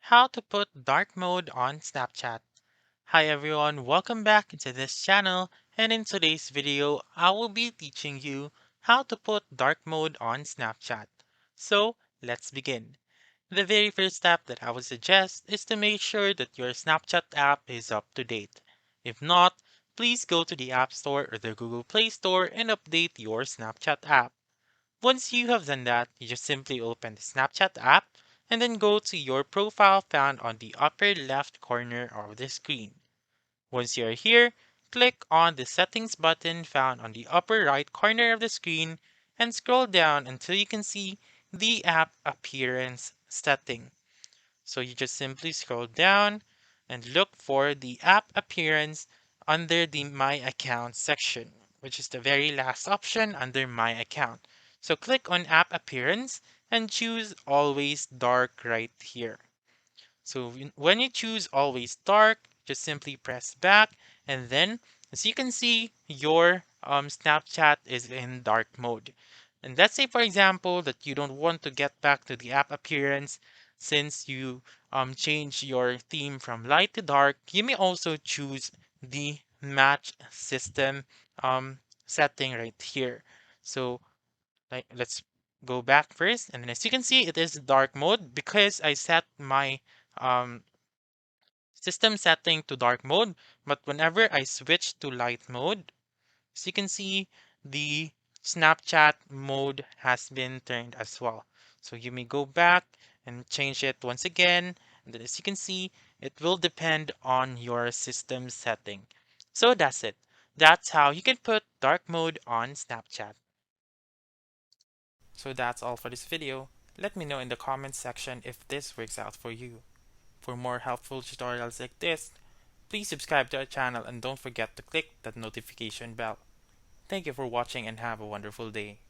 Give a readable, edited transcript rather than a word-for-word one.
How to put dark mode on Snapchat. Hi everyone, welcome back to this channel, and in today's video I will be teaching you how to put dark mode on Snapchat. So let's begin. The very first step that I would suggest is to make sure that your Snapchat app is up to date. If not, please go to the App Store or the Google Play Store and update your Snapchat app. Once you have done that, you just simply open the Snapchat app and then go to your profile found on the upper left corner of the screen. Once you are here, click on the settings button found on the upper right corner of the screen and scroll down until you can see the app appearance setting. So you just simply scroll down and look for the app appearance under the My Account section, which is the very last option under My Account. So click on App Appearance and choose Always Dark right here. So when you choose Always Dark, just simply press back, and then as you can see, your Snapchat is in dark mode. And let's say, for example, that you don't want to get back to the app appearance since you change your theme from light to dark. You may also choose the match system um, setting right here. So let's go back first, and then as you can see, it is dark mode because I set my um, system setting to dark mode. But whenever I switch to light mode, as you can see, the Snapchat mode has been turned as well. So you may go back and change it once again. And then as you can see, it will depend on your system setting. So that's it. That's how you can put dark mode on Snapchat. So that's all for this video. Let me know in the comments section if this works out for you. For more helpful tutorials like this, please subscribe to our channel and don't forget to click that notification bell. Thank you for watching and have a wonderful day.